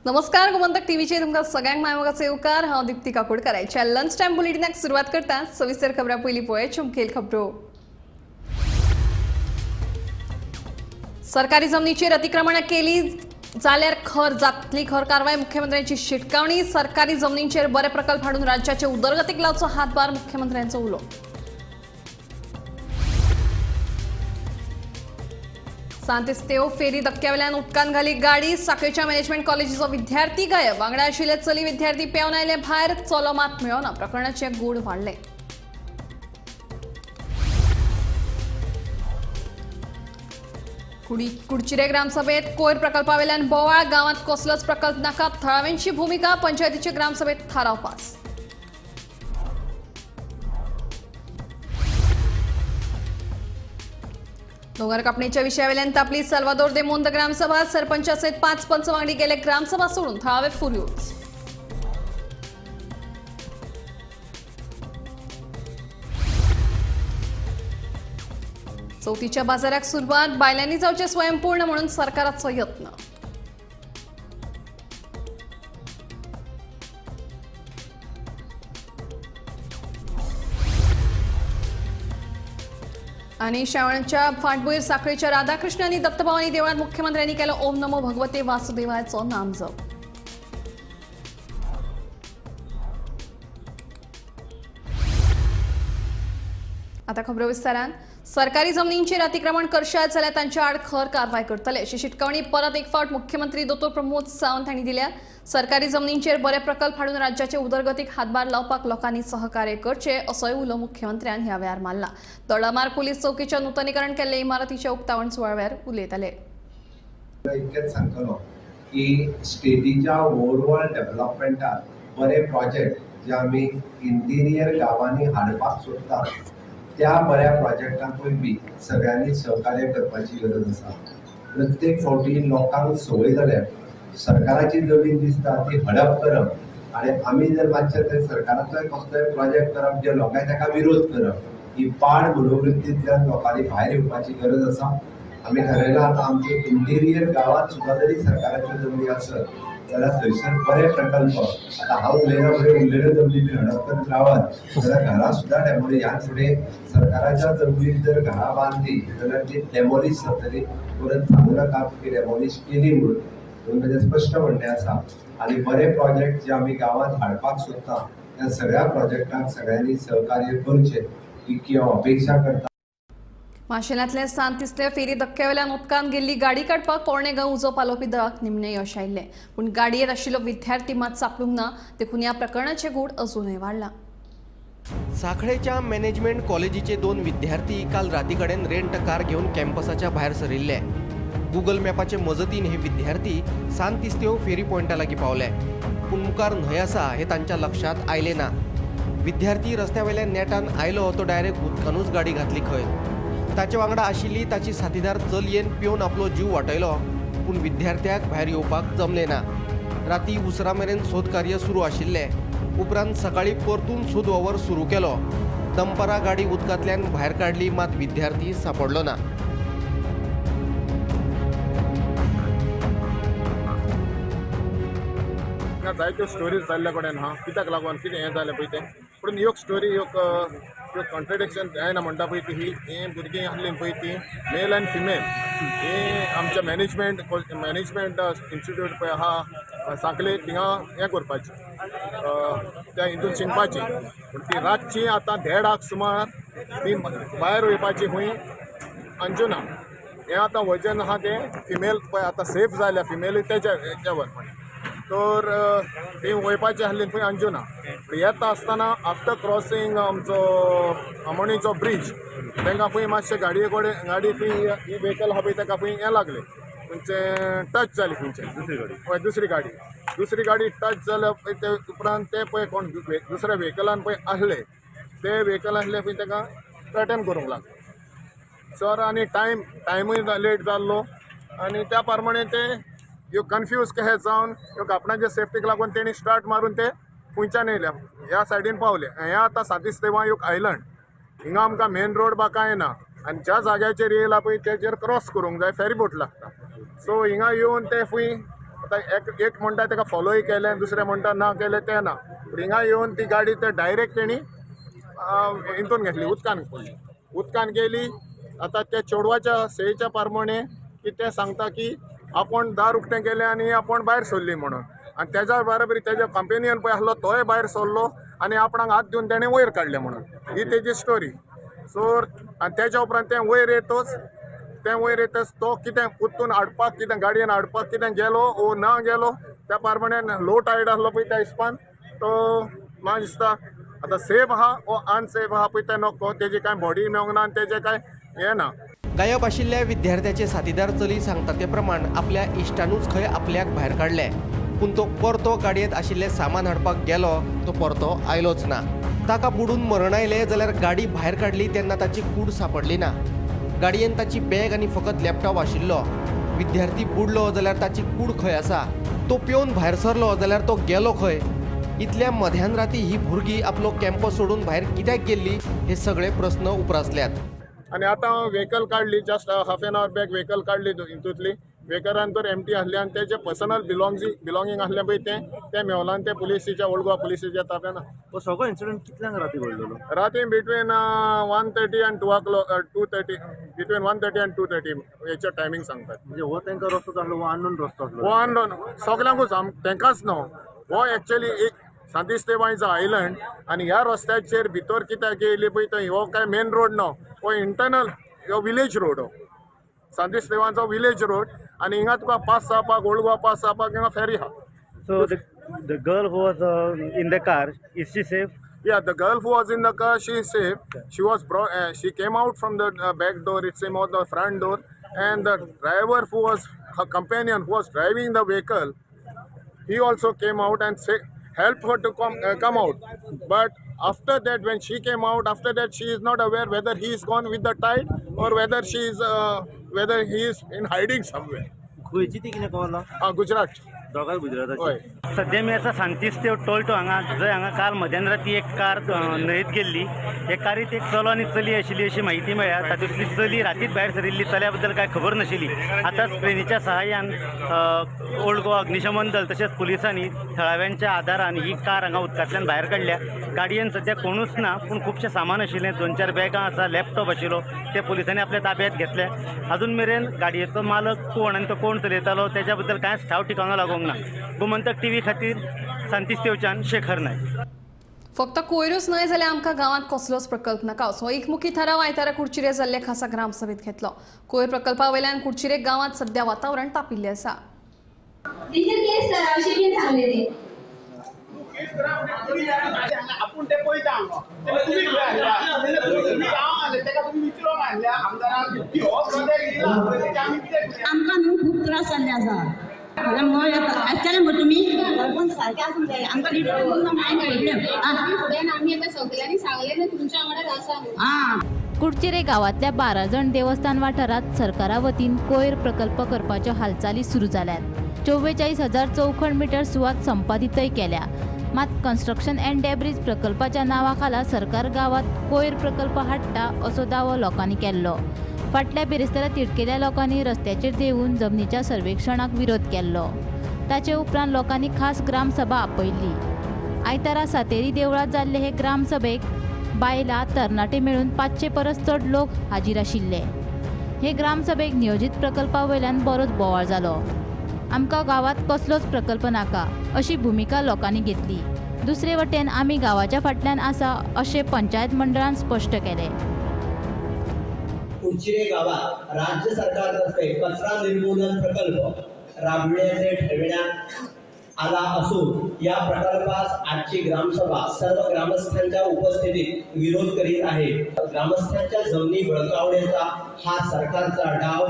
नमस्कार गोमंतक टीव्हीचे तुमका सगळ्यांक मायमोगाचे येवकार हांव दीप्ती काकोडकर आयच्या लंच टाइम बुलेटिनाक सुरवात करता सविस्तर खबरां पयलीं पळय मुखेल खबरो। सरकारी जमनीचेर अतिक्रमण केली जाल्यार खर जातली खर कारवाय मुख्यमंत्र्यांची शिटकावणी। सरकारी जमनींचेर बरे प्रकल्प हाडून राज्याचे उदरगतीक लावचो हातभार मुख्यमंत्र्यांचो उलो। सांतिस्तेव फेरी धक्क्यावेल्यान उदकान घाली गाडी। साखळेच्या मॅनेजमेंट कॉलेजीचो विद्यार्थी गायब। वांगडा आशिल्ले चली विद्यार्थी पेंवन आयले भायर। चलो मात मेळना। प्रकरणाचे गूढ वाडले। कुडचिरे ग्रामसभेत कोयर प्रकल्पावेल्यान बोवाळ। गावात कसलोच प्रकल्प नाका। थळाव्यांची भूमिका। पंचायतीचे ग्रामसभेत थाराव पास। दोंगर कापणीच्या विशयावेल्यान तापली साल्वादोर दे मोंद ग्रामसभा। सरपंचासयत 5 पंच वांगडी गेले ग्रामसभा सोडून थळावे फुर्योज। चवथीच्या बाजाराक सुरवात। बायलांनी जावचे स्वयंपूर्ण म्हणून सरकाराचो यत्न। आणि श्रावणाच्या फाटभुंयेर साखळेच्या राधाकृष्ण आणि दत्तभवानी देवळात मुख्यमंत्र्यांनी केलो ओम नमो भगवते वासुदेवायचो नामजप। आता खबरो विस्तारान। सरकारी जमनींचेर अतिक्रमण करशात जाल्यार तांच्या आड खर कारवाय करतले अशी शिटकावणी परत एक फावट मुख्यमंत्री दोतोर प्रमोद सावंत हांणी दिल्या। सरकारी जमनींचेर बरे प्रकल्प हाडून राज्याचे उदरगतीक हातभार लावपाक लोकांनी सहकार्य करचे असोय उलो मुख्यमंत्र्यान ह्या वेळार मारला। तळमार पुलीस चौकीच्या नूतनीकरण केल्ले इमारतीच्या उक्तावण सुवाळ्यार उलयताले। इतकेच सांगतलो की स्टेटीच्या ओवरऑल डेव्हलपमेंटात बरे प्रोजेक्ट जे आमी इंटिरियर गावांनी हाडपाक सोदता त्या बऱ्या प्रोजेक्टांकूय बी सगळ्यांनी सहकार्य करपाची गरज आसा। प्रत्येक फावटी लोकांक संवय जाल्या सरकाराची जमीन दिसता ती हडप करप आणि आमी जर मातशें थंय सरकाराचो कसलोय प्रोजेक्ट करप जे लोकांनी ताका विरोध करप ही पाड मनोवृत्तींतल्यान लोकांनी भायर येवपाची गरज आसा। आमी थारायला आता आमचे इंटिरियर गावात सुद्धा जरी सरकाराच्यो जमनी आसत जाल्यार थंयसर बरे प्रकल्प आता हांव उलयना फुडें उरलेल्यो जमनी बी हडप करत रावत जाल्यार घरां सुद्धा डेमोली ह्या फुडें सरकाराच्या जमनीक जर घरां बांदली जाल्यार ती डेमोलिश जातली। परत सांगू नाका की डेमोलिश केली म्हणून म्हणजे स्पश्ट म्हणणें आसा। आणि बरे प्रोजेक्ट जे आमी गावात हाडपाक सोदता त्या सगळ्या प्रोजेक्टांक सगळ्यांनी सहकार्य करचें ही हांव अपेक्षा करता। माशेलांतले सांतिस्तेव फेरी धक्क्यावेल्यान उदकान गेल्ली गाडी काडपाक पोरणेगांव उजो पालोवपी दळाक निमणे यश आयिल्लें पूण गाडयेर आशिल्लो विद्यार्थी मात सापडूंक ना। देखून ह्या प्रकरणाचे गूढ अजूनय वाडला। साखळेच्या मॅनेजमेंट कॉलेजीचे 2 विद्यार्थी काल राती कडेन रेंट कार घेऊन कॅम्पसाच्या भायर सरिल्ले। गुगल मॅपाचे मजतीन हे विद्यार्थी सांतिस्तेव फेरी पॉइंटा लागीं पावले पूण मुखार न्हंय आसा हे तांच्या लक्षात आयले ना। विद्यार्थी रस्त्यावेल्यान नेटान आयलो तो डायरेक्ट उदकानूच गाडी घातली खंय। ताचे वांगडा आशिल्ली ताची साथीदार चलयेन पिवन आपलो जीव वाटयलो पूण विद्यार्थ्याक भायर येवपाक जमलें ना। राती उसरा मेरेन सोद कार्य सुरू आशिल्ले। उपरांत सकाळी परतून सोद वावर सुरू केलो। दंपरा गाडी उदकांतल्यान भायर काडली मात विद्यार्थी सापडलो ना। जायत्यो स्टोरीज जाल्ल्या कडेन कित्याक लागून कितें हें जालें पळय तें पूण ह्यो स्टोरी ह्यो कॉन्ट्रडिक्शन जायना म्हणटा पळय ती ही भुरगीं आसलीं पळय ती मेल आनी फिमेल ही आमच्या मॅनेजमेंट इन्स्टिट्यूट पळय आहा सांखले थिंगा हें करपाची त्या हितून शिकपाची पूण ती रातची आतां 1:30 सुमार ती भायर वयपाची खंय अंजुना हें आतां वजन आहा तें फिमेल पळय आतां सेफ जाल्या फिमेलूय तेच्या हेच्यावर तर ती वयपाची आसली खंय अंजुना येता आसतना आफ्टर क्रॉसींग आमचो आमोणीचो ब्रिज तांकां खंय मातशें गाडये कडेन गाडी खंय ही व्हेकल आहा पळय ताका खंय हें लागलें खंयचें टच जाली खंयचें दुसरी गाडी टच जाल्या पळय ते उपरांत ते पळय कोण दुसऱ्या व्हेकलान पळय आसले ते व्हेकल आसले पळय ताका अटेम्प्ट करूंक लागले सर आणि टायमूय लेट जाल्लो आणि त्या प्रमाणे ते ह्यो कन्फ्यूज कशें जावन ह्यो कापणाच्या सेफ्टीक लागून तेणी स्टार्ट मारून ते खुंयच्यान येयल्या ह्या सायडीन पावले। हें आतां सांतिस्तेवा एक आयलंड हिंगा आमकां मेन रोड बा कांय ना आनी ज्या जाग्याचेर येयला पळय तेचेर क्रॉस करूंक जाय फेरीबोट लागता सो हिंगा येवन ते फुंय आतां एक म्हणटा ताका फॉलोय केलें, दुसरें म्हणटा ना केलें तें ना. हिंगा येवन ती गाडी ते डायरेक्ट तेणी हितून घेतली, उदकान पडली. उदकान गेली. आतां त्या चेडवाच्या सयेच्या प्रमाणे की ते सांगता की आपण दार उक्तें केलें आनी आपण भायर सरली म्हणून. आनी तेज्या बरोबर तेजो कंपेनियन पळय आसलो तोय भायर सरलो आनी आपणाक हात दिवन तेणें वयर काडलें म्हणून. ही तेजी स्टोरी. सो आनी तेज्या उपरांत तें वयर येतच तो कितें उतून हाडपाक, कितें गाडयेन हाडपाक कितें गेलो ओ ना गेलो, त्या प्रमाणे लो टायड आसलो पळय त्या हिसपान तो म्हाका दिसता आतां सेफ आहा ओ अनसेफ आहा पळय तें नक्को. तेजी कांय बॉडी मेळोंक ना आनी तेजें कांय हें ना. गायब आशिल्ल्या विद्यार्थ्याचे साथीदार चली सांगता ते प्रमाण आपल्या इश्टानूच खंय आपल्याक भायर काडले, पूण तो परतो गाडयेंत आशिल्लें सामान हाडपाक गेलो तो परतो आयलोच ना. ताका बुडून मरण आयलें जाल्यार गाडी भायर काडली तेन्ना ताची कूड सापडली ना. गाडयेंत ताची बॅग आनी फकत लॅपटॉप आशिल्लो. विद्यार्थी बुडलो जाल्यार ताची कूड खंय आसा, तो पेंवन भायर सरलो जाल्यार तो गेलो खंय. इतल्या मध्यान राती ही भुरगीं आपलो कॅम्पस सोडून भायर कित्याक गेल्ली हे सगळे प्रस्न उप्रासल्यात. आनी आतां व्हेकल काडली, just half an hour back vehicle काडली हितूंतली. व्हेकलान तर एम्प्टी आसली आनी तेजे पर्सनल बिलॉंगींग आसलें पळय तें मेवलां आनी तें पुलिसेच्या ओल्ड गोवा पुलिसेच्या ताब्यान. हो सगळो इन्सिडंट कितल्यांक राती घडलेलो? राती बिटवीन 1:30 and 2:30 बिटवीन 1:30 and 2:30 हेचे टायमींग सांगतात. म्हणजे हो तांकां रस्तो जालो हो अननोन रस्तो आसलो? हो अननोन सगल्यांकूच तेंकाच न्हू. हो एक्चुअली एक सांतिस्तेवायचो आयलंड आनी ह्या रस्त्याचेर भितर कित्याक येयली पळय थंय हो काय मेन रोड न्हू, हो इंटरनल हो विलेज रोड. हो सांतिस्तेवांचो विलेज रोड आनी हिंगा तुका पास जावपाक ओल्ड गोवा पास जावपाक हिंगा फेरी आहा. So the girl who was in the car, is she safe? Yeah, the girl who was in the car, she is safe. She was she came out from the back door, it came out the front door, and the driver who was her companion who was driving the vehicle, he also came out and helped her to come out. But after that, when she came out, after that she is not aware whether he is gone with the tide or whether he is in hiding somewhere. खंयची ती कितें कळना? Gujarat. दोगांय गुजराताची. होय. सध्या मी आसा Santestev toll to हांगा, जंय हांगा काल मध्यान राती एक कार न्हंयेत गेल्ली. हे कारीत एक चलो आनी चली आशिल्ली अशी माहिती मेळ्ळ्या. तातूंतली चली रातीच भायर सरिल्ली, चल्या बद्दल कांय खबर नाशिल्ली. आतां ट्रेनीच्या सहाय्यान ओल्ड गोवा अग्निशमन दल तशेंच पुलिसांनी थळाव्यांच्या आदारान ही कार हांगा उदकांतल्यान भायर काडल्या. गाडयेन सध्या कोणूच ना, पूण खुबशें सामान आशिल्लें, 2-4 बॅगां आसा, लॅपटॉप आशिल्लो, ते पुलिसांनी आपल्या ताब्यांत घेतले. अजून मेरेन गाडयेचो मालक कोण आनी तो कोण चलयतालो तेच्या बद्दल कांयच ठाव ठिकाणो लागोंक ना. गोमंतक टीव्ही खातीर सांतिस्तेवच्यान शेखर नायक. फक्त कोयरूच न्हय जाल्यार आमकां गांवांत कसलोच प्रकल्प नाका असो एकमुखी थाराव आयतारा कुडचिरे जाल्ले खासा ग्रामसभेत घेतलो. कोयर प्रकल्पा वयल्यान कुडचिरे गांवांत सध्या वातावरण तापिल्लें आसा. आपण ते पळयता तुम्ही आमकां न्हू खूब त्रास जाल्ले आसा. आसतले मग तुम्ही पण सारखे असून जाय आमकां आम्ही आता सगळ्यांनी सांगले ना तुमच्या वांगडा आसा. कुडचिरे गावातल्या 12 जण देवस्थान वाठारात सरकारा वतीन कोयर प्रकल्प करपाच्यो हालचाली सुरू जाल्यात. 44,000 चौखण मिटर सुवात संपादितय केल्या. मात कन्स्ट्रक्शन अँड डेब्रिज प्रकल्पाच्या नावाखाला सरकार गावात कोयर प्रकल्प हाडटा असो दावो लोकांनी केल्लो. फाटल्या बिरेस्तारा तिडकेल्या लोकांनी रस्त्याचेर देवून जमनीच्या सर्वेक्षणाक विरोध केल्लो. ताचे उपरांत लोकांनी खास ग्रामसभा आपयल्ली. आयतारा सातेरी देवळात जाल्ले हे ग्रामसभेक बायलां तरणाटे मेळून 500 परस चड लोक हाजीर आशिल्ले. हे ग्रामसभेक नियोजीत प्रकल्पा वयल्यान बरोच बोवाळ जालो. आमकां गावात कसलोच प्रकल्प नाका अशी भुमिका लोकांनी घेतली. दुसरे वटेन आमी गावाच्या फाटल्यान आसा अशें पंचायत मंडळान स्पश्ट केले. कुडचिरे गावात राज्य सरकारतर्फे कचरा निर्मूलन प्रकल्प राबविण्याचे ठरविण्यात आला असून या प्रकल्पास आजची ग्रामसभा सर्व ग्रामस्थांच्या उपस्थितीत विरोध करीत आहे. ग्रामस्थांच्या जमिनी बळकावण्याचा हा सरकारचा डाव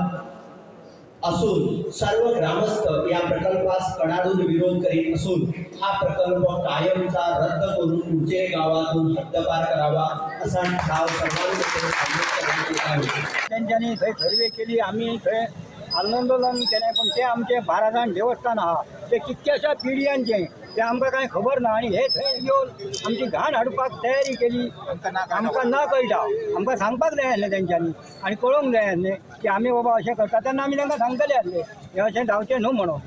असून सर्व ग्रामस्थ या प्रकल्पास कडाडून विरोध करीत असून हा प्रकल्प कायमचा रद्द करून कुडचिरे गावातून हद्दपार करावा असा ठराव त्यांच्यानी थंय सर्वे केली. आम्ही थंय आंदोलन केलें पण ते आमचे 12 जाण देवस्थान आहा ते कितक्याशा पिढयांचे ते आमकां कांय खबर ना. आनी हे थंय येवन आमची घाण हाडपाक तयारी केली. आमकां ना कळटा, आमकां सांगपाक जाय आसलें तेंच्यांनी आनी कळोवंक जाय आसलें की आमी बाबा अशें करता तेन्ना आमी तांकां सांगतले आसले हे अशें जावचें न्हू म्हणून.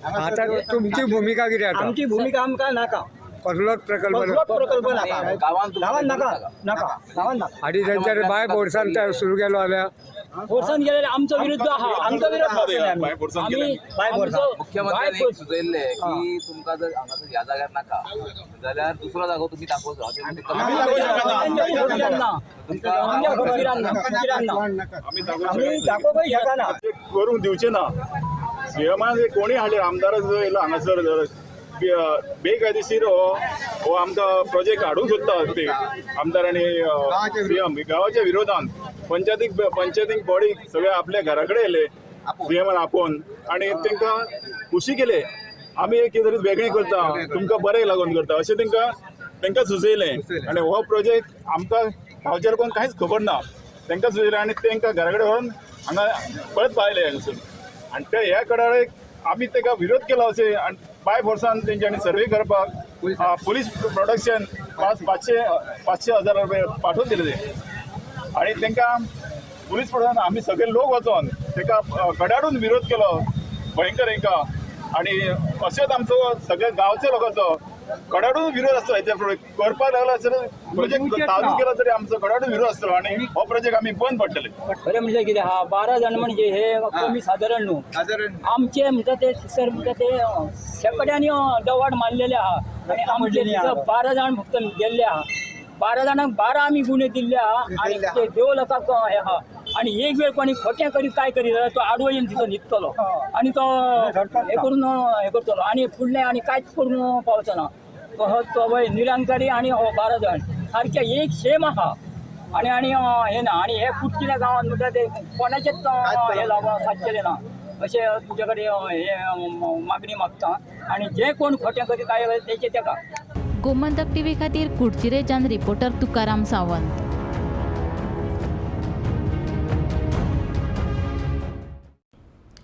आता तुमची भूमिका किती आता? आमची भूमिका आमका नाका कसलोच प्रकल्प नाका गावान नाका आणि त्यांच्या बाय बोर्सान सुरू केलो जाल्यार बोर्सान गेले आमचो विरुद्ध आमचो विरोध आम्ही बाय बोर्सान मुख्यमंत्र्यांनी सुचयल्ले की तुमकां जर हांगासर ह्या जाग्यार नाका जाल्यार दुसरो जागो तुमी दाखोवचो आम्ही दाखोवपाक शकना करूंक दिवचे ना. सीएमान कोणी हाडले आमदार जो येयलो हांगासर बेकायदेशीर हो आमकां प्रोजेक्ट हाडूंक सोदता ते आमदारांनी सीएम गांवाच्या विरोधान पंचायतीक बॉडी सगळे आपल्या घरा कडेन येयले सीएमान आपोवन आणि तांकां खुशी केले आमी एक कितें तरी वेगळें करता तुमकां बरें लागून करता अशें तांकां सुचयलें आणि हो प्रोजेक्ट आमकां गांवच्या लोकांक कांयच खबर ना तांकां सुचयलें आणि तांकां घरा कडेन व्हरून हांगा परत पावयले हांगासून आणि ते ह्या कडाळेक आमी ताका विरोध केलो अशें आणि बाय फोर्सान तेंच्यांनी सर्वे करपाक पुलीस प्रोटेक्शन 500,000 रुपया पाठवून दिले ते आणि तांकां पुलीस प्रोटेक्शन आमी सगळे लोक वचोन ताका कडाडून विरोध केलो भयंकर हांकां आणि अशेंच आमचो सगळ्या गांवच्या लोकांचो कडाडून विरोध आसतो हेच्या करपाक लागला जाल्यार प्रोजेक्ट चालू केलो तरी आमचो कडाडून विरोध आसतलो आणि हो प्रोजेक्ट आमी बंद पडटले. खरें म्हणजे कितें आहा 12 जाण म्हणजे हे कमी सादारण न्हू आमचे म्हणटा ते सर म्हणटा ते शेकड्यांनी दवाड मारलेले आहा आणि आमचे 12 जाण फक्त गेल्ले आहा 12 जाणांक 12 आमी गुन्हे दिल्ले आहा आणि ते देव लोकांक हे आहा आणि एक वेळ कोणी खोटें करीत काय करीत तो आडवो येवन तिथं न्हिदतलो आणि तो हे करून हे करतलो आणि फुडलें आणि कांयच करून पावचो ना तो वय निरंकारी आणि हो 12 जाण सारके एक सेम आहा आणि हे ना आणि हे कुटकिल्या गांवांत म्हणटा ते कोणाचेच हे लावून सादचेले ना अशें तुजे कडेन हे मागणी मागता आणि जे कोण खोटें करीत काय तेचे तेका. गोमंतक टीव्ही खातीर कुडचिरेच्यान रिपोर्टर तुकाराम सावंत.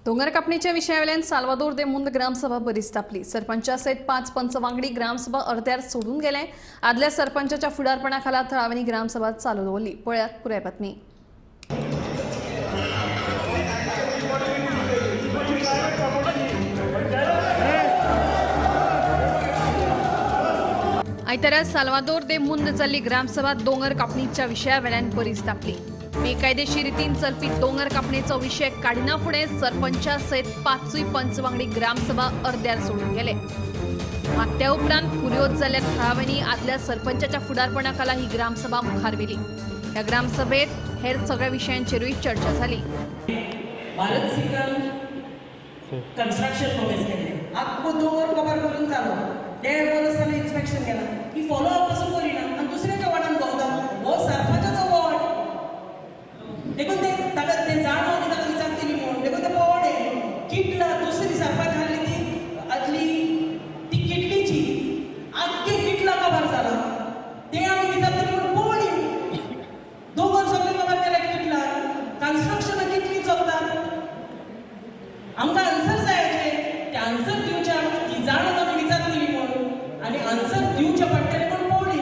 दोंगर कापणीच्या विशयावेल्यान साल्वादोर दे मुंद ग्रामसभा बरीच तापली. सरपंचा सयत 5 पंच वांगडी ग्रामसभा अर्ध्यार सोडून गेले. आदल्या सरपंचाच्या फुडारपणाखाला थळाव्यांनी ग्रामसभा चालू दवरली. पळयात पुराय बातमी. आयतारा साल्वादोर दे मुंद जाल्ली ग्रामसभा दोंगर कापणीच्या विशयावेल्यान बरीच तापली. बेकायदेशीर रितीन चलपी दोंगर कापणेचो विशय काडिना फुडें सरपंचा सयत 5 पंच वांगडी ग्रामसभा अर्ध्यार सोडून गेले. मात त्या उपरांत फुर्योज जाल्ल्या थळाव्यांनी आदल्या सरपंचाच्या फुडारपणाखाला ही ग्रामसभा मुखार व्हेली. ह्या ग्रामसभेत हेर सगळ्या विशयांचेरूय चर्चा जाली. भारत सिंगान कन्स्ट्रक्शन प्रोमिस केले आख्खो दोंगर कवर करून चालू 1.5 वर्सांनी इन्स्पेक्शन केला ही फॉलो अप पासून करिना आणि दुसऱ्याच्या वार्डान भोंवता हो सरपंचाचो वॉर्ड देखून ते ताका ते जाणो की ताका विचारतली म्हणून देखून ते पळोवणे किटला दुसरी सरपंच हाडली ती आदली ती किटलीची आख्खे किटला कवर जाला ते आमी विचारतली म्हणून पळोवणी दोंगर सगळे कवर केले किटला कन्स्ट्रक्शन किटली चलता आमकां आन्सर जाय ते आन्सर दिवचे आमकां ती जाणो आमी विचारतली म्हणून आणि आन्सर दिवचे पडटले म्हणून पळोवणी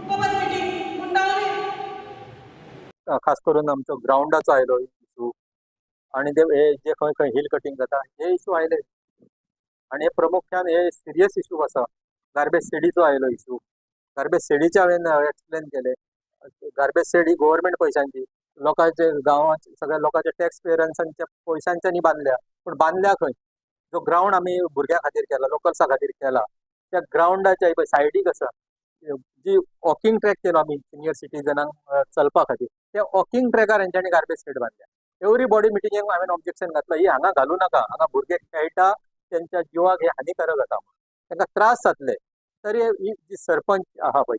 कवर मिटींग पूण डावली. खास करून आमचो ग्राउंडाचो आयलो इशू आणि हे जे खंय खंय हिल कटिंग जाता हे इशू आयले आणि हे प्रामुख्यान हे सिरियस इशू आसा. गार्बेज सेडीचो आयलो इशू. गार्बेज सेडीचे हांवें एक्सप्लेन केले. गार्बेज सेड ही गव्हर्मेंट पैशांची लोकांचे गांवांत सगळ्या लोकांच्या टॅक्स पेयरन्सांच्या पैशांच्यानी बांदल्या पूण बांदल्या खंय जो ग्राउंड आमी भुरग्यां खातीर केला लोकल्सां खातीर केला त्या ग्राउंडाच्या पळय सायडीक आसा जी वॉकिंग ट्रॅक केलो आमी सिनियर सिटीजनांक चलपा खातीर त्या वॉकिंग ट्रॅकार हेंच्यांनी गार्बेज सेड बांदल्या. एवरी बॉडी मिटिंगेक हांवें ऑब्जेक्शन घातलं ही हांगा घालू नाका हांगा भुरगे खेळटा तेंच्या जिवाक हे हानिकारक जाता तांकां त्रास जातले. तरी ही जी सरपंच आहा पळय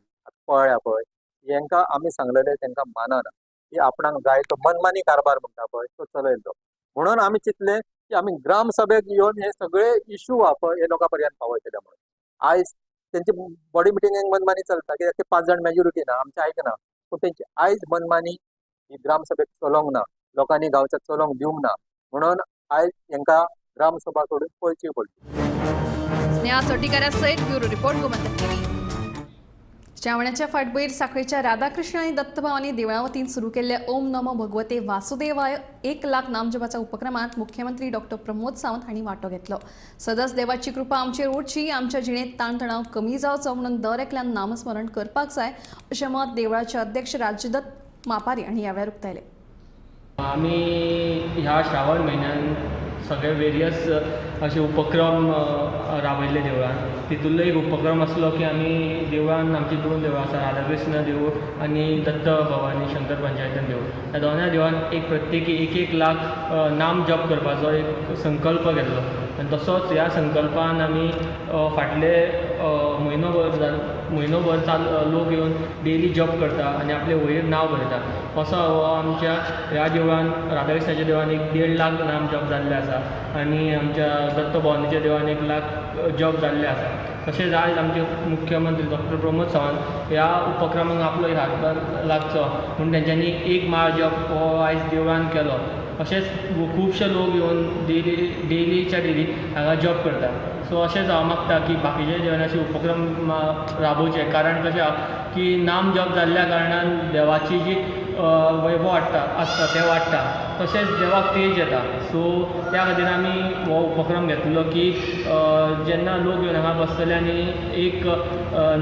पळया पळय हेंकां आमी सांगलेले तांकां मानना की आपणाक जाय तो मनमानी कारभार म्हणटा पळय तो चलयलो म्हणून आमी चिंतले की आमी ग्राम सभेक येवन हे सगळे इशू आहा पळय हे लोकां पर्यंत पावयतले म्हणून. आयज तेंची बॉडी मिटिंगेक मनमानी चलता कित्याक ते 5 जाण मेजॉरिटी ना आमचे आयकना पूण तेंची आयज मनमानी ही ग्रामसभेक चलोंक ना लोकांनी गांवच्या चलोंक दिवंक ना म्हणून आयज हेंकां ग्रामसभा सोडून पळची पडली. स्नेहा सोटीकारा सयत ब्युरो रिपोर्ट गोमंतक टीव्ही. श्रावणाच्या फाटभुंयेर सांखळेच्या राधाकृष्ण आनी दत्तभवानी देवळां वतीन सुरू केल्ल्या ओम नमो भगवते वासुदेवाय 1 लाख नामजपाच्या उपक्रमांत मुख्यमंत्री डॉक्टर प्रमोद सावंत हांणी वांटो घेतलो। सदांच देवाची कृपा आमचेर उरची, आमच्या जिणेंत ताणतणाव कमी जावचो म्हणून दर एकल्यान नामस्मरण करपाक जाय अशें मत देवळाचे अध्यक्ष राजदत्त मापारी हांणी ह्या वेळार उक्तायलें। आमी ह्या श्रावण म्हयन्यान सगळे वेरियस असे उपक्रम राबयल्ले देवळान। तितूंतलो एक उपक्रम आसलो की आमी देवळान आमची 2 देवळां आसा, राधाकृष्ण देवूळ आनी दत्त भवानी शंकर पंचायतन देवूळ। ह्या दोनूय देवळान एक प्रत्येकी 1 लाख नाम जप करपाचो एक संकल्प घेतलो आनी तसोच ह्या संकल्पान आमी फाटले म्हयनोभर लोक येवन डेली जप करता आनी आपले वयर नांव बरयता। असो हो आमच्या ह्या देवळान राधाकृष्णाच्या देवळान 1.5 लाख नाम जप जाल्ले आसा आनी आमच्या दत्त भवानीच्या देवळान 1 लाख जप जाल्ले आसा। तशेंच आज आमचे मुख्यमंत्री डॉक्टर प्रमोद सावंत ह्या उपक्रमाक आपलो हातभार लागचो म्हणून तेंच्यांनी 1 माळ जप हो आयज देवळान केलो। अशेंच खुबशे लोक येवन डेलीच्या डेली हांगा जप करता। सो अशेंच हांव मागता की बाकीचे देवान अशे उपक्रम राबोवचे, कारण कशें आसा की नाम जप जाल्ल्या कारणान देवाची जी वैभव आसता तें वाडटा, तशेंच देवाक तेज येता। सो त्या खातीर आमी हो उपक्रम घेतलो की जेन्ना लोक येवन हांगा बसतले आनी एक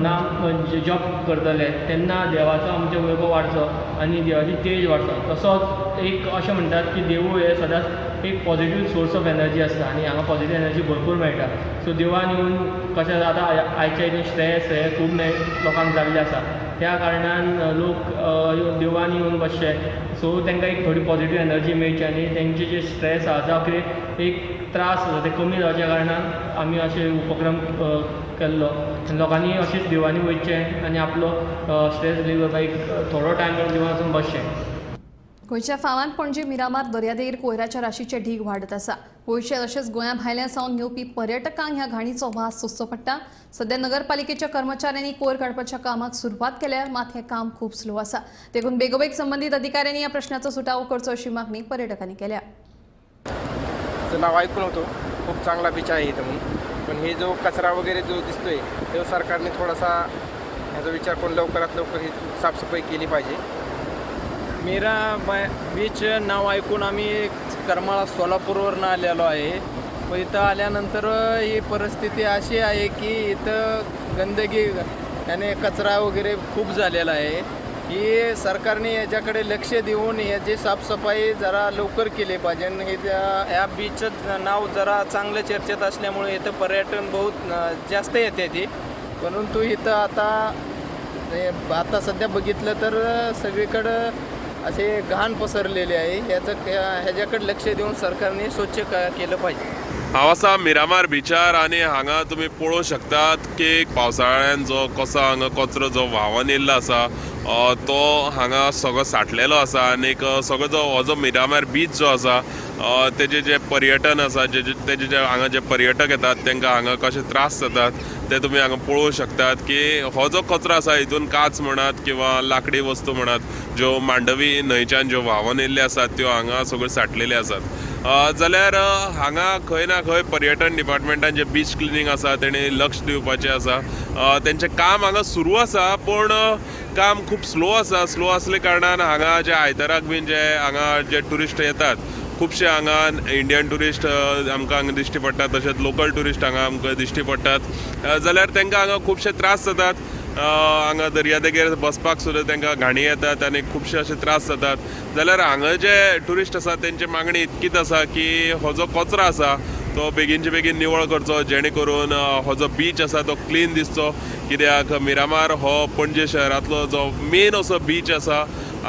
नाम जप करतले तेन्ना देवाचो आमचो वैभव वाडचो आनी देवाची तेज वाडचो। तसोच एक अशें म्हणटात की देवूळ हे सदांच एक पॉझिटीव सोर्स ऑफ एनर्जी आसता आनी हांगा पॉझिटीव एनर्जी भरपूर मेळटा। सो देवळान येवन कशें जाता आयच्या हितून स्ट्रेस हे खूब लोकांक जाल्ले आसा, त्या कारणान लोक देवळान येवन बसचे। सो तांकां एक थोडी पॉझिटीव एनर्जी मेळची आनी तेंचे जे स्ट्रेस आसा जावं कितें एक त्रास आसा ते कमी जावच्या कारणान आमी अशे उपक्रम केल्लो। लोकांनी अशेंच देवळांनी वयचें आनी आपलो स्ट्रेस रिलीव करपाक एक थोडो टायम देवळान वचून बसचें। गोंयच्या फामाद पणजी मिरामार दर्यादेगेर कोयराच्या राशीचे ढीग वाडत आसा। गोंयचे तशेंच गोंया भायल्या सावन येवपी पर्यटकांक ह्या घाणीचो वास सोंसचो पडटा। सध्या नगरपालिकेच्या कर्मचाऱ्यांनी कोयर काडपाच्या कामाक सुरवात केल्या, मात हें काम खूब स्लो आसा। देखून बेगोबेग संबंधीत अधिकाऱ्यांनी ह्या प्रश्नाचो सुटावो करचो अशी मागणी पर्यटकांनी केल्या। नाव ऐकून होतो, खूप चांगला बीच आहे इथं म्हणून, पण हे जो कचरा वगैरे जो दिसतोय तो सरकारने थोडासा ह्याचा विचार करून लवकरात लवकर ही साफसफाई केली पाहिजे। मीरा बीच नाव ऐकून आम्ही करमाळा सोलापूरवरून आलेलो आहे। पण इथं आल्यानंतर ही परिस्थिती अशी आहे की इथं गंदगी याने कचरा वगैरे खूप झालेला आहे। ही सरकारने याच्याकडे लक्ष देऊन याची साफसफाई जरा लवकर केली पाहिजे। हे या बीचचं नाव जरा चांगलं चर्चेत असल्यामुळे इथं पर्यटन बहुत जास्त येते ती, परंतु इथं आता सध्या बघितलं तर सगळीकडं असे घाण पसरलेले आहे। ह्याच्याकडे लक्ष देऊन सरकारने स्वच्छ केलं पाहिजे। हांव आसा मिरामार बिचार आनी हांगा तुमी पळोवंक शकतात की पावसाळ्यान जो कसो हांगा कचरो जो व्हांवून येयल्लो आसा तो हांगा सगळो साठलेलो आसा आनी सगळो जो हो जो मिरामार बीच जो आसा तेजे जे पर्यटन आसा तेजे जे हांगा जे पर्यटक येतात तांकां हांगा कशे त्रास जातात ते तुमी हांगा पळोवंक शकतात की हो जो कचरो आसा हितून काच म्हणत किंवा लाकडी वस्तू म्हणत ज्यो मांडवी न्हंयच्यान ज्यो व्हांवून येयल्ले आसात त्यो हांगा सगळ्यो साठलेले आसात। जाल्यार हांगा खंय ना खंय पर्यटन डिपार्टमेंटान जे बीच क्लिनींग आसा तेणें लक्ष दिवपाचें आसा। तेंचें काम हांगा सुरू आसा पूण काम खूब स्लो आसा। स्लो आसले कारणान हांगा जे आयताराक बीन जे हांगा जे ट्युरिस्ट येतात खुबशे हांगा इंडियन ट्युरिस्ट आमकां हांगा दिश्टी पडटात, तशेंच लोकल ट्युरिस्ट हांगा आमकां दिश्टी पडटात। जाल्यार तांकां हांगा खुबशे त्रास जातात। हांगा दर्यादेगेर बसपाक सुद्दां तांकां घाणी येतात आनी खुबशे अशे त्रास जातात। जाल्यार हांगा जे ट्युरिस्ट आसा तेंची मागणी इतकीच आसा की हो जो कचरो आसा तो बेगीनचे बेगीन निवळ करचो, जेणे करून हो जो बीच आसा तो क्लीन दिसचो। कित्याक मिरामार हो पणजे शहरांतलो जो मेन असो बीच आसा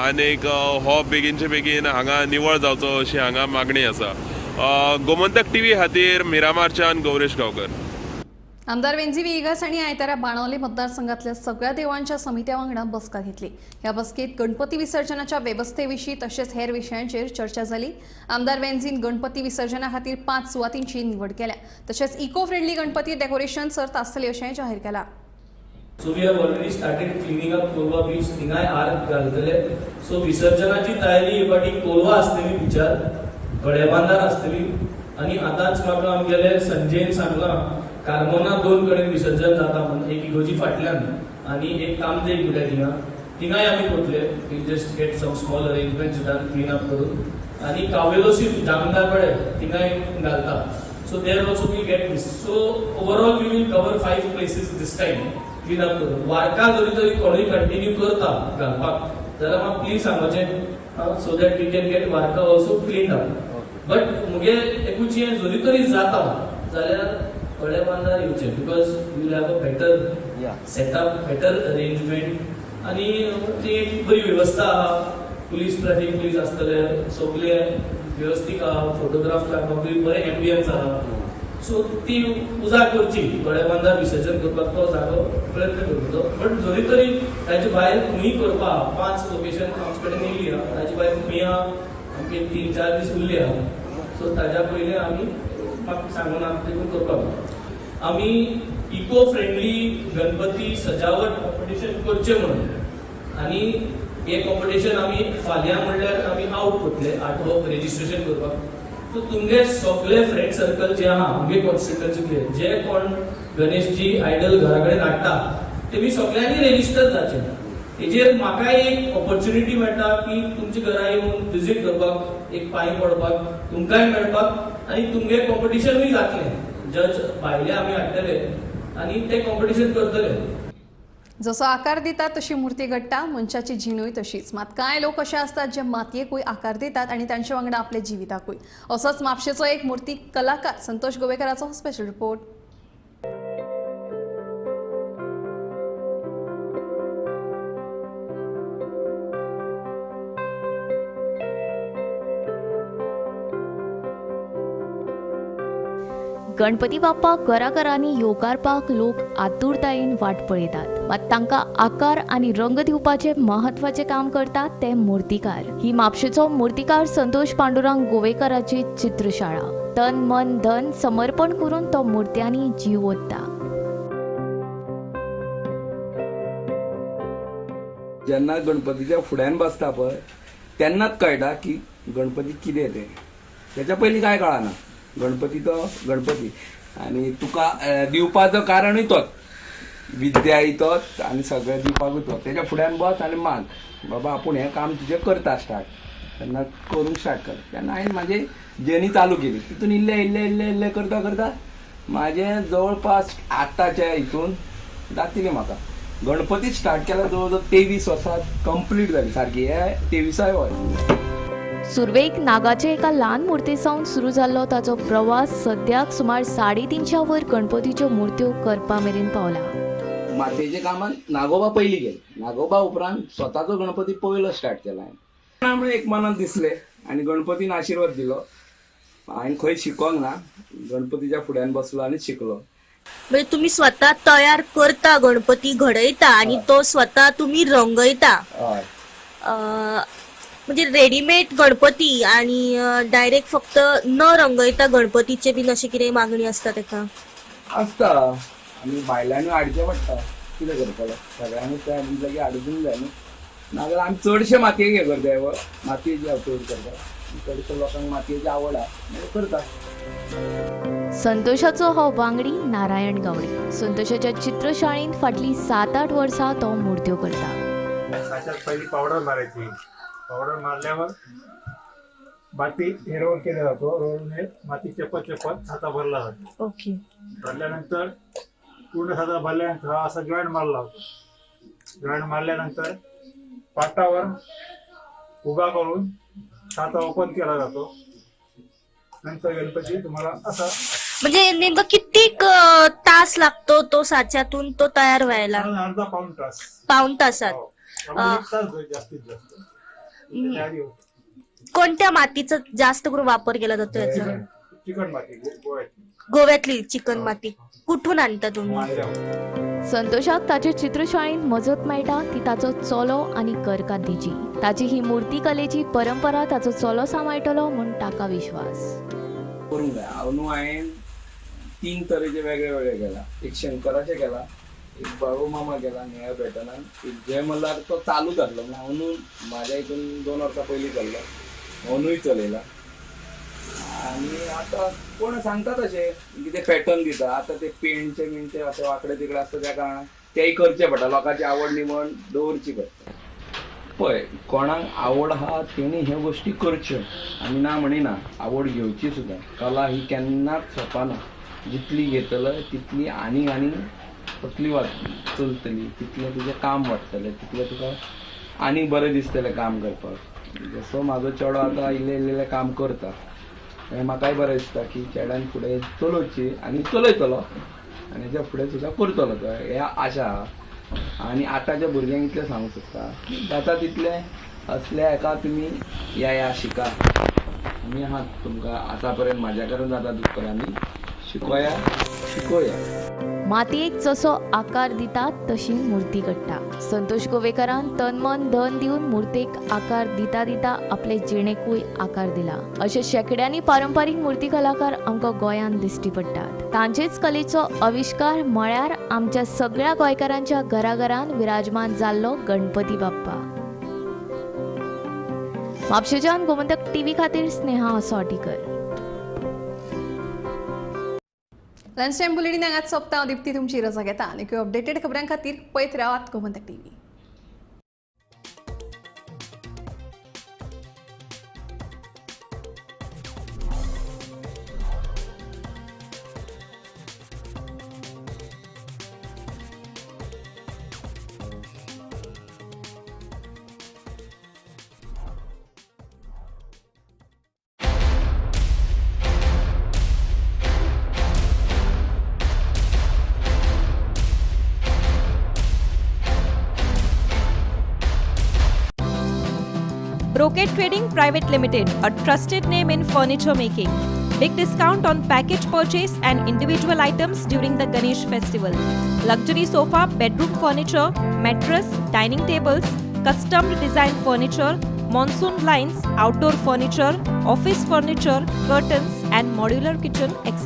आनीक हो बेगीनचे बेगीन हांगा निवळ जावचो अशी हांगा मागणी आसा। गोमंतक टीव्ही खातीर मिरामारच्यान गौरेश गांवकर। आमदार वेंजी विगास हांणी आयतारा बाणावले मतदारसंघातल्या सगळ्या देवळांच्या समित्या वांगडा बसका घेतली। ह्या बसकेत गणपती विसर्जनाच्या वेवस्थेविशीं तशेंच हेर विशयांचेर चर्चा जाली। आमदार वेंजीन गणपती विसर्जना खातीर 5 सुवातींची निवड केल्या, तशेंच इको फ्रेंडली गणपती डेकोरेशन सर्त आसतली अशेंय जाहीर केलां। So we have already started cleaning up Kolwa beach. थिंगाय आर्क घालतले। सो विसर्जनाची तयारी ही फाटी कोलवा आसतली बिचार, गडेबांदार आसतली। आनी आतांच म्हाका आमगेले संजयन सांगलां कार्मोना 2 कडेन विसर्जन जाता म्हणून, एक इगोजी फाटल्यान आनी एक कामदेव म्हणल्यार थिंगाय आमी करतले. We'll just get some small arrangements done clean up करून. आनी कावेलोसी जामदार कडेन थिंगाय घालता. So there also we get this. So overall we will cover 5 places this time. Clean up करून. वारका जरी तरी कोणी कंटिन्यू करता घालपाक जाल्यार म्हाका प्लीज सांगचें so that we can get Varca also cleaned up. But मुगे एकूच हें जरी तरी जाता जाल्यार थोडे बांदार येवचे because we will have a better setup, better arrangement आनी ती बरी वेवस्था आहा. पुलीस ट्रॅफिक पुलीस आसतले, सगळे व्यवस्थीत आहा, फोटोग्राफ काडपाक बरे एम्बियन्स आहा. सो ती पुजा करची थोड्या बांदार विसर्जन करपाक तो जागो प्रयत्न करचो. बट जरी तरी ताचे भायर खंयी करपाक 5 लोकेशन आमचे कडेन येयली आहा. ताचे भायर खंयी आहा आमगे 3-4 दीस उरले आहा. सो ताच्या पयलीं आमी म्हाका सांगून देखून करपाक आमी इको फ्रेंडली गणपती सजावट कॉम्पिटिशन करचें म्हणून. आनी हे कॉम्पिटिशन आमी फाल्यां म्हणल्यार आमी आउट करतले 8 रेजिस्ट्रेशन करपाक. सो तुमगे सगळे फ्रेंड सर्कल जे आहा आमगे कॉन्स्टिट्युएन्सीतले जे कोण गणेशजी आयडल घरा कडेन हाडटा तेमी सगळ्यांनी रेजिस्टर जावचे. हेजेर म्हाकाय एक ऑपॉर्च्युनिटी मेळटा की तुमच्या घरा येवन विजीट करपाक, एक पांय पडपाक तुमकांय मेळपाक आनी तुमगे कॉम्पिटिशनूय जातलें. जज भायले आमी हाडटले आनी ते कॉम्पिटिशन करतले. जसो आकार दितात तशी मूर्ती घडटा, मनशाची जिणूय तशीच. मात कांय लोक अशे असतात जे मातयेकूय आकार दितात आणि तांच्या वांगडा आपले जिविताकूय. असोच म्हापशेचो एक मूर्ती कलाकार संतोष गोवेकराचो स्पेशल रिपोर्ट. गणपती बाप्पाक घराघरांनी येवकारपाक लोक आतुरतायेन वाट पळयतात. मात तांकां आकार आनी रंग दिवपाचे महत्वाचे काम करतात ते मुर्तीकार. ही म्हापशेचो मुर्तीकार संतोष पांडुरंग गोवेकराची चित्रशाळा. तन मन धन समर्पण करून तो मुर्त्यांनी जीव ओतता. जेन्ना गणपतीच्या फुड्यान बसता पळय तेन्नाच कळटा की गणपती कितें तें. तेच्या पयलीं कांय कळना. गणपती तो गणपती आनी तुका दिवपाचो कारणूय तोच, विद्याय तोच आनी सगळें दिवपाकूय तोच. तेच्या फुड्यान बस आनी माग बाबा आपूण हें काम तुजें करता स्टार्ट. तेन्ना करूंक स्टार्ट कर. तेन्ना हांवें म्हाजी जर्नी चालू केली. तितून इल्लें इल्लें इल्लें इल्लें करता करता म्हाजें जवळपास 8च्या हितून जातलें म्हाका. गणपती स्टार्ट केल्यार जवळ जवळ 23 वर्सां कंप्लीट जाली सारकी. हे 23य वर्स. सुरवेक नागाचे एका ल्हान मुर्तीसावन सुरू जाल्लो ताचो प्रवास सद्याक सुमार 350 वर गणपतीच्यो मुर्त्यो करपा मेरेन पावला. मातयेच्या कामान नागोबा पयलीं गेले. नागोबा उपरांत स्वताचो गणपती पयलो स्टार्ट केला हांवें. एक मनान दिसलें आनी गणपतीन आशिर्वाद दिलो. हांवें खंय शिकोंक ना, गणपतीच्या फुड्यान बसलो आनी शिकलो. म्हणजे तुम्ही स्वतः तयार करता गणपती, घडयता आणि तो स्वतः तुम्ही रंगयता. म्हणजे रेडीमेड गणपती आणि डायरेक्ट फक्त न रंगयता गणपतीचे बीन अशी कितें मागणी असता तेका? आसता. आमी भायल्यानूय हाडचें पडटा. कितें करतलो, सगळ्यांनी त्या जागी हाडूंक जाय न्हू. नाजाल्यार आमी चडशे मातयेक हें करता. मातयेची चड करता. चडशे लोकांक मातयेची आवड आहा करता. संतोषाचो हो वांगडी नारायण गावडे. संतोषाच्या चित्रशाळेंत फाटली 7-8 वर्सां तो मुर्त्यो करता. पहिली पावडर मारायची. पावडर मारल्यावर माती हे रोल केला जातो. रोलने माती चपत छाता भरला जातो. ओके. भरल्यानंतर पूर्ण छाता भरल्यानंतर हा असा जॉईंट मारला होतो. जॉईंट मारल्यानंतर पाटावर उभा करून छाता ओपन केला जातो. नंतर गणपती तुम्हाला असा. म्हणजे नेमकं किती तास लागतो तो साच्यातून तो तयार व्हायला? अर्धा पाऊण तास. पाऊण तासात. जास्तीत जास्त. कोणत्या मातीचा जास्त करून वापर केला जातो याचा? चिकन माती. गोव्यातली चिकन माती. कुठून आणता तुम्ही? संतोषाक ताचे चित्रशाळेंत मजत मेळटा ती ताचो चलो आनी करकांतीची. ताची ही मूर्तीकलेची परंपरा ताचो चलो सांबाळटलो म्हूण ताका विश्वास. करूंक जाय. हांवें 3 तरेचे वेगळे वेगळे केला. एक शंकराचे केला, एक बाळू मामा केला निळ्या पॅटर्नान. जे म्हणल्यार तो चालू जातलो. म्हणजे अंदून म्हाज्या हितून 2 वर्सां पयलीं चल्लो. अंदूय चलयला. आणि आता कोण सांगता तशें कितें पॅटर्न दिता आतां ते पेंटचे अशें वांकडे तिकडे आसता त्या कारणान तेय करचे पडटा लोकांची आवड निवड दवरची पडटा. पळय कोणाक आवड आहा तेणी ह्यो गोश्टी करच्यो आमी ना म्हणिना, आवड घेवची सुद्दां. कला ही केन्नाच सोंपना, जितली घेतलो तितली आनी तकली चलतली, तितलें तुजें काम वाडटलें, तितलें तुका आनी बरें दिसतलें काम करपाक. जसो म्हाजो चेडो आतां इल्लें काम करता, म्हाकाय बरें दिसता की चेड्यान फुडें चलोवची आनी चलयतलो आनी हेच्या फुडें सुद्दां करतलो तो, हे आशा आहा. आनी आतांच्या भुरग्यांक इतलें सांगूंक सोदता जाता तितलें असल्या हेका तुमी या शिका. आमी आहात तुमकां आतां पर्यंत म्हाज्या कडेन जाता तितको आमी शिकोया. मातयेक जसो आकार दिता तशी मुर्ती घडटा. संतोष गोवेकरान तन मन धन दिवन मुर्तेक आकार दिता दिता आपले जिणेकूय आकार दिला. अशे शेकड्यांनी पारंपारीक मुर्ती कलाकार आमकां गोंयांत दिश्टी पडटात. तांचेच कलेचो आविष्कार म्हळ्यार आमच्या सगळ्या गोंयकारांच्या घराघरांत विराजमान जाल्लो गणपती बाप्पा. म्हापशेच्यान गोमंतक टीव्ही खातीर स्नेहा असोटीकर. लंच टाइम बुलेटिन हांगाच सोंपता. दिप्ती तुमची रजा घेता आनी अपडेटेड खबरां खातीर पळयत रावात Gomantak TV. Brocade Trading Private Limited, a trusted name in furniture making. Big discount on package purchase and individual items during the Ganesh festival. Luxury sofa, bedroom furniture, mattress, dining tables, custom designed furniture, monsoon blinds, outdoor furniture, office furniture, curtains and modular kitchen, etc.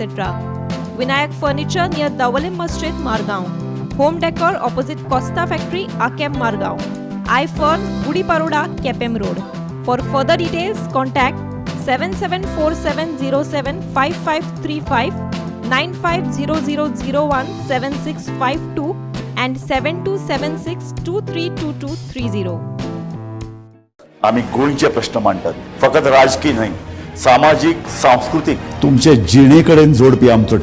Vinayak Furniture near Dawalim Masjid, Margaon. Home decor opposite Costa Factory, Akem, Margaon. iFern, Gudi Paroda, Kepem Road. For further details, contact 7747075535, 9500017652 and 7276232230. आम्ही गोंयचे प्रश्न मांडटात, फकत राजकीय न्हय, सामाजिक सांस्कृतिक तुमचे जिणेकडेन जोडपी आमचो